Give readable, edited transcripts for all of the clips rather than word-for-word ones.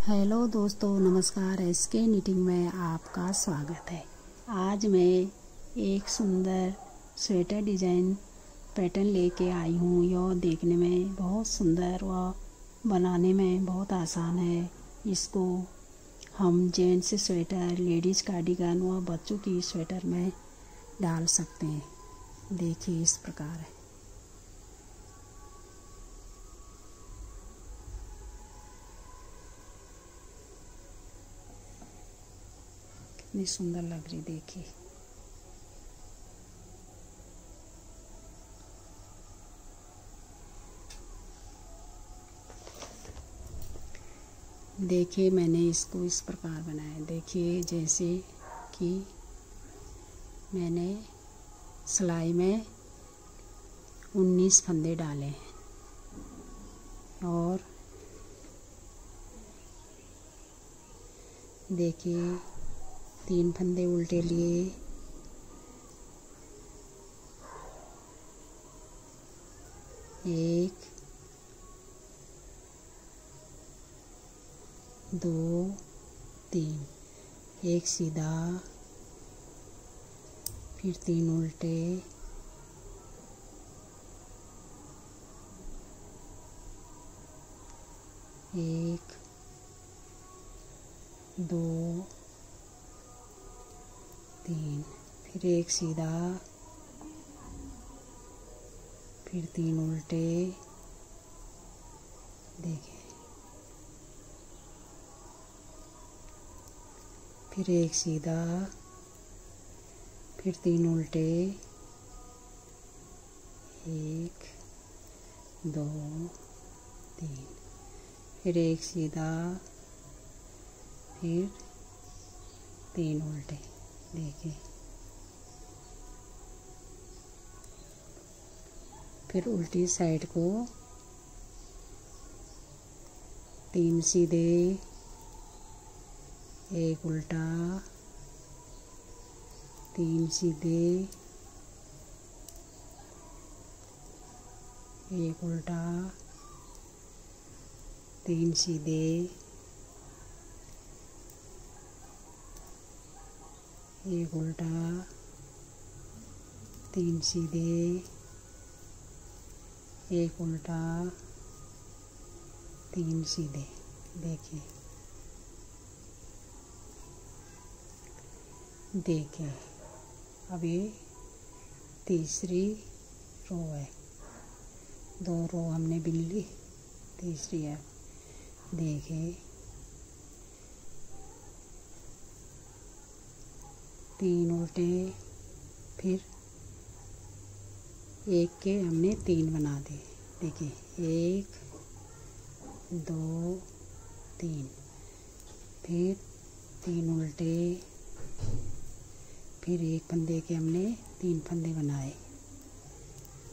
Hello दोस्तों, नमस्कार। SK knitting में आपका स्वागत है। आज मैं एक सुंदर स्वेटर डिज़ाइन पैटर्न लेके आई हूँ। यह देखने में बहुत सुंदर व बनाने में बहुत आसान है। इसको हम जेंट्स स्वेटर, लेडीज़ कार्डिगन व बच्चों की स्वेटर में डाल सकते हैं। देखिए, इस प्रकार है। कितनी सुंदर लग रही, देखिए। देखिए, मैंने इसको इस प्रकार बनाया। देखिए, जैसे कि मैंने सिलाई में 19 फंदे डाले हैं और देखिए 3 फंदे उल्टे लिए, एक, दो, तीन, एक सीधा, फिर 3 उल्टे, एक, दो, तीन, फिर एक सीधा, फिर 3 उल्टे। देखिए, फिर एक सीधा, फिर 3 उल्टे, एक, दो, तीन, फिर एक सीधा, फिर 3 उल्टे। देखिए, फिर उल्टी साइड को 3 सीधे, एक उल्टा, 3 सीधे, एक उल्टा, 3 सीधे, एक उल्टा, 3 सीधे, एक उल्टा, 3 सीधे। देखिए, देखिए, अब ये तीसरी रो है। 2 रो हमने बिन ली, तीसरी है। देखिए, 3 उल्टे, फिर एक के हमने 3 बना दिए। देखिए, 1, 2, 3, फिर 3 उल्टे, फिर एक फंदे के हमने 3 फंदे बनाए।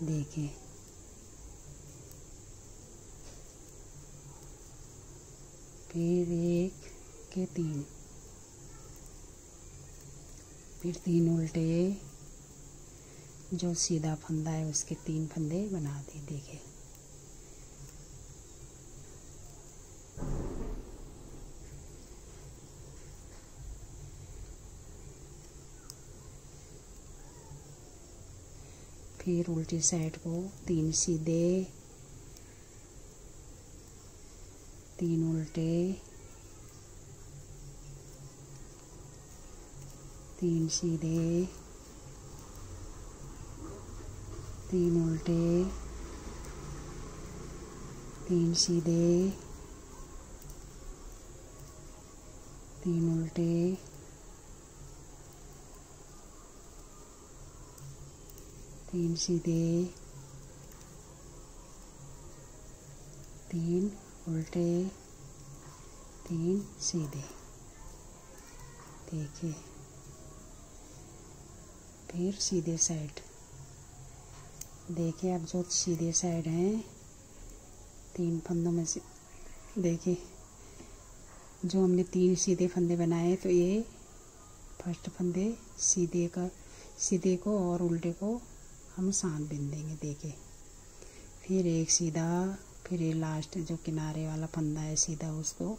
देखिए, फिर एक के 3, फिर 3 उल्टे, जो सीधा फंदा है उसके 3 फंदे बना दिए। देखिए, फिर उल्टी साइड को 3 सीधे, 3 उल्टे, 3 सीधे, 3 उल्टे, 3 सीधे, 3 उल्टे, 3 सीधे, 3 उल्टे, 3 सीधे। देखिए, फिर सीधे साइड। देखिए, अब जो सीधे साइड हैं 3 फंदों में से, देखिए, जो हमने 3 सीधे फंदे बनाए, तो ये फर्स्ट फंदे सीधे को और उल्टे को हम साथ बिन देंगे। देखिए, फिर एक सीधा, फिर ये लास्ट जो किनारे वाला फंदा है सीधा, उसको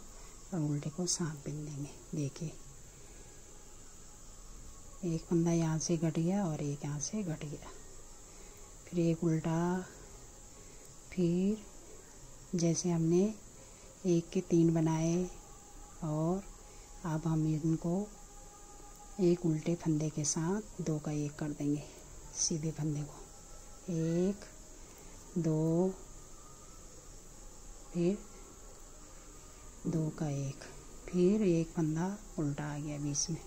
और उल्टे को सांप बिन देंगे। देखिए एक फंदा यहाँ से घट गया और एक यहाँ से घट गया। फिर एक उल्टा, फिर जैसे हमने 1 के 3 बनाए और अब हम इनको एक उल्टे फंदे के साथ 2 का 1 कर देंगे। सीधे फंदे को 1 2, फिर 2 का 1, फिर एक फंदा उल्टा आ गया बीच में।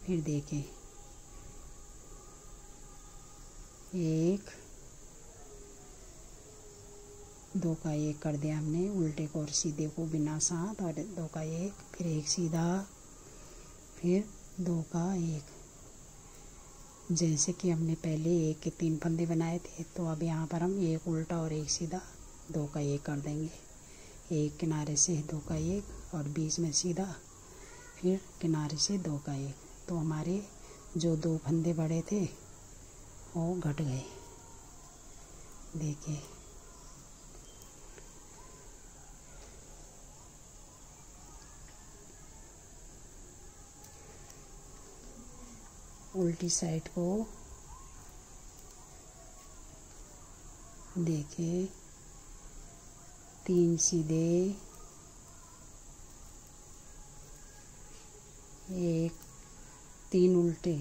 फिर देखें 1 2 का 1 कर दिया हमने उल्टे को और सीधे को बिना साथ, और 2 का 1, फिर एक सीधा, फिर 2 का 1। जैसे कि हमने पहले 1 के 3 फंदे बनाए थे, तो अब यहाँ पर हम एक उल्टा और एक सीधा 2 का 1 कर देंगे। एक किनारे से 2 का 1 और बीच में सीधा, फिर किनारे से 2 का 1। तो हमारे जो 2 फंदे बड़े थे वो घट गए। देखिए उल्टी साइड को देखिए 3 सीधे, 3 उल्टे,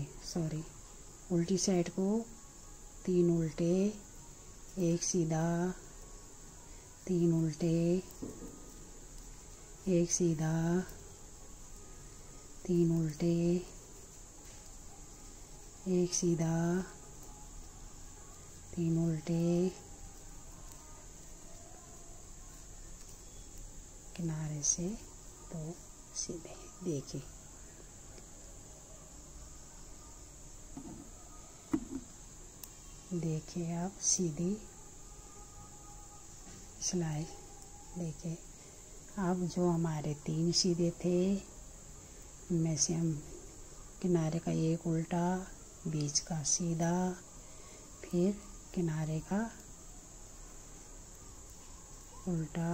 उल्टी साइड को 3 उल्टे, 1 सीधा, 3 उल्टे, 1 सीधा, 3 उल्टे, 1 सीधा, 3 उल्टे, किनारे से 2 सीधे। देखिए आप सीधी सिलाई। देखिए अब जो हमारे 3 सीधे थे उनमें से हम किनारे का 1 उल्टा, बीच का सीधा, फिर किनारे का उल्टा।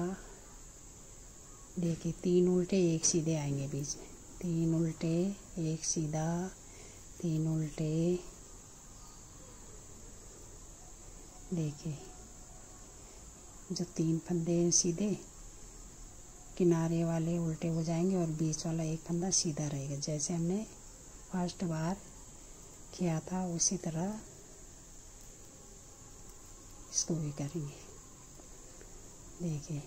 देखिए 3 उल्टे 1 सीधे आएंगे बीच में, 3 उल्टे 1 सीधा, 3 उल्टे। देखिए जो 3 फंदे सीधे किनारे वाले उल्टे हो जाएंगे और बीच वाला एक फंदा सीधा रहेगा। जैसे हमने फर्स्ट बार किया था उसी तरह इसको भी करेंगे। देखिए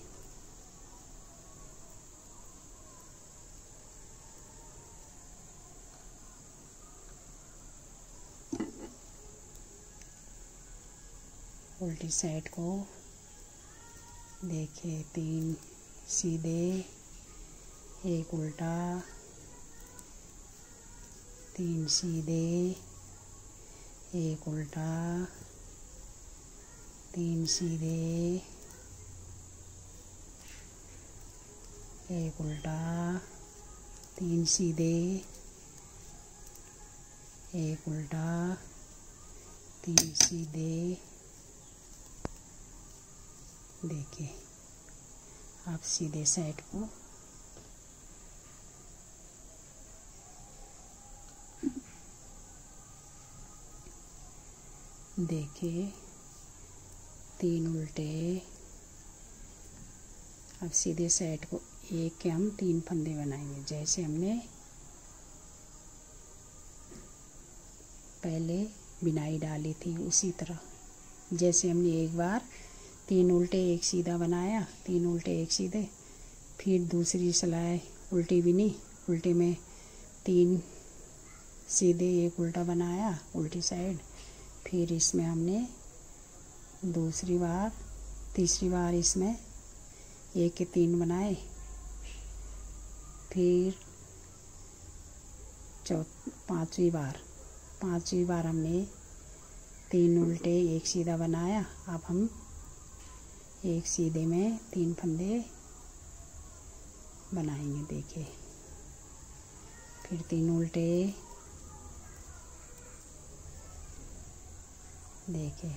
उल्टी साइड को देखिए 3 सीधे, 1 उल्टा, 3 सीधे, 1 उल्टा, 3 सीधे, 1 उल्टा, 3 सीधे, 1 उल्टा, 3 सीधे। देखिए आप सीधे साइड को देखिए 3 उल्टे। अब सीधे साइड को एक के हम 3 फंदे बनाएंगे जैसे हमने पहले बिनाई डाली थी उसी तरह। जैसे हमने एक बार 3 उल्टे 1 सीधा बनाया, 3 उल्टे 1 सीधे, फिर दूसरी सिलाई उल्टी बिनी, उल्टे में 3 सीधे 1 उल्टा बनाया उल्टी साइड, फिर इसमें हमने तीसरी बार इसमें 1 के 3 बनाए, फिर पांचवी बार हमने 3 उल्टे 1 सीधा बनाया। अब हम 1 सीधे में 3 फंदे बनाएंगे। देखिए फिर 3 उल्टे, देखिए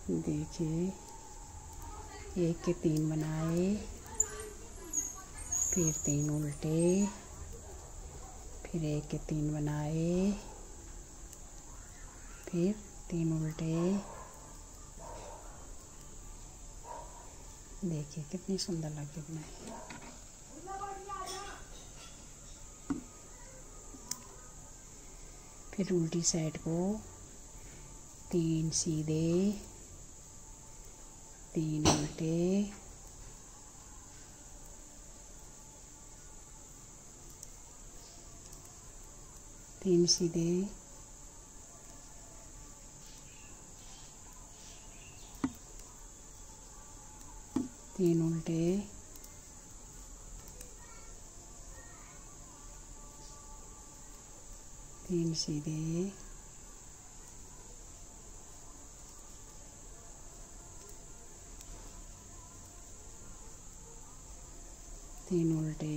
देखिए, 1 के 3 बनाए, फिर 3 उल्टे, फिर 1 के 3 बनाए, फिर 3 उल्टे। देखिए कितनी सुंदर लगे बनाए। फिर उल्टी साइड को 3 सीधे, 3 उल्टे, 3 सीधे, 3 उल्टे, 3 सीधे, 3 उल्टे,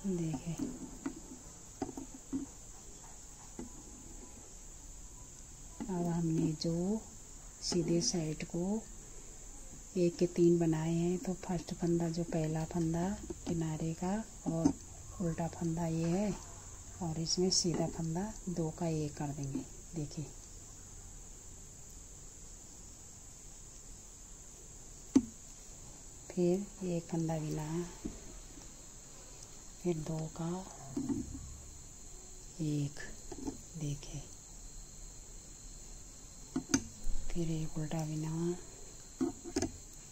देखिए अब हमने जो सीधे साइड को 1 के 3 बनाए हैं, तो फर्स्ट फंदा जो पहला फंदा किनारे का और उल्टा फंदा ये है, और इसमें सीधा फंदा 2 का 1 कर देंगे। देखिए फिर 1 फंदा बिना, फिर 2 का 1, देखिए फिर 1 उल्टा बिना,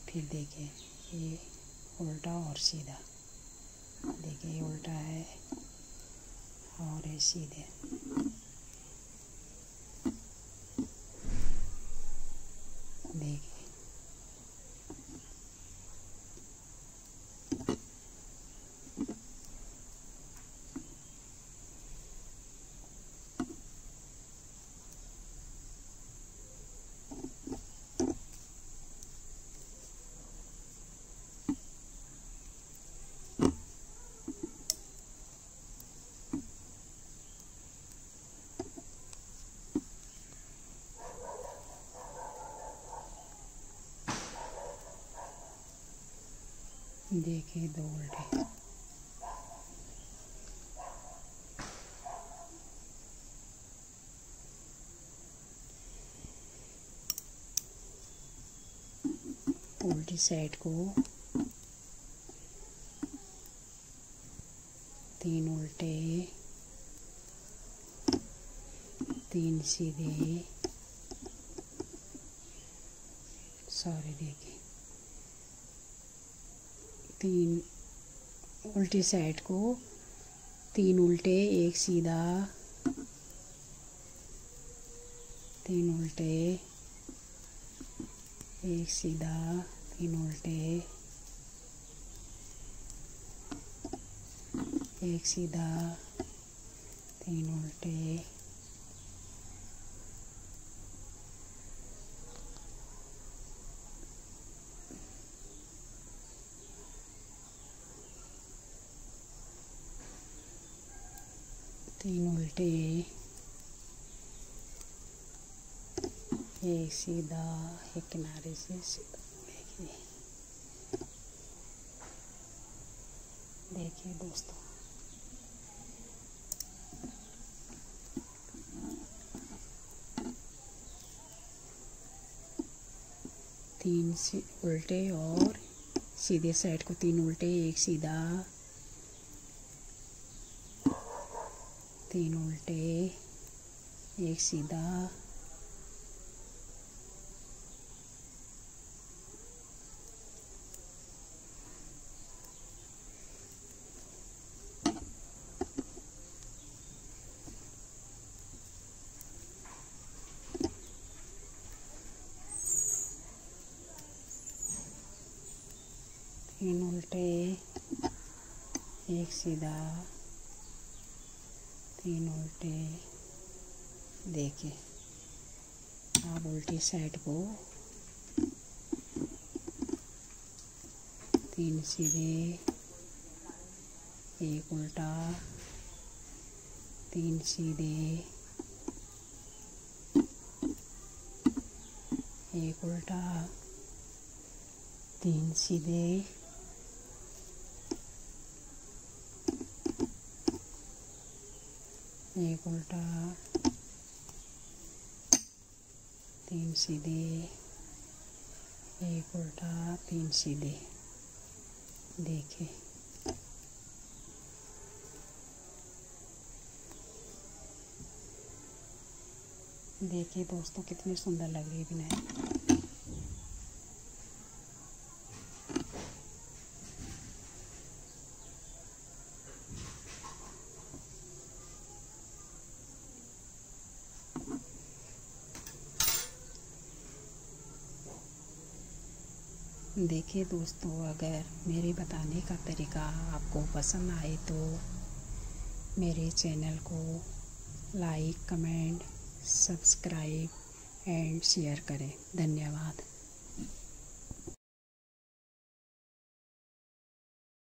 फिर देखिए ये उल्टा और सीधा, देखिए ये उल्टा है और ये सीधे। देखिए देखिए 2 उल्टे, उल्टी साइड को 3 उल्टे, 3 सीधे, सॉरी देखिए 3 उल्टी साइड को 3 उल्टे, 1 सीधा, 3 उल्टे, 1 सीधा, 3 उल्टे, 1 सीधा, 3 उल्टे, 3 उल्टे, 1 सीधा, एक किनारे से सीधा। देखिए देखिए दोस्तों, तीन उल्टे और सीधे साइड को 3 उल्टे, 1 सीधा, 3 उल्टे, 1 सीधा, 3 उल्टे, 1 सीधा, 3 उल्टे। देखिए अब उल्टी साइड को 3 सीधे, 1 उल्टा, 3 सीधे, 1 उल्टा, 3 सीधे, 1 उल्टा, 3 सीधे, 1 उल्टा, 3 सीधे। देखिए देखिए दोस्तों कितनी सुंदर लग रही है बुनाई। देखिए दोस्तों, अगर मेरे बताने का तरीका आपको पसंद आए तो मेरे चैनल को like, comment, subscribe and share करें। धन्यवाद।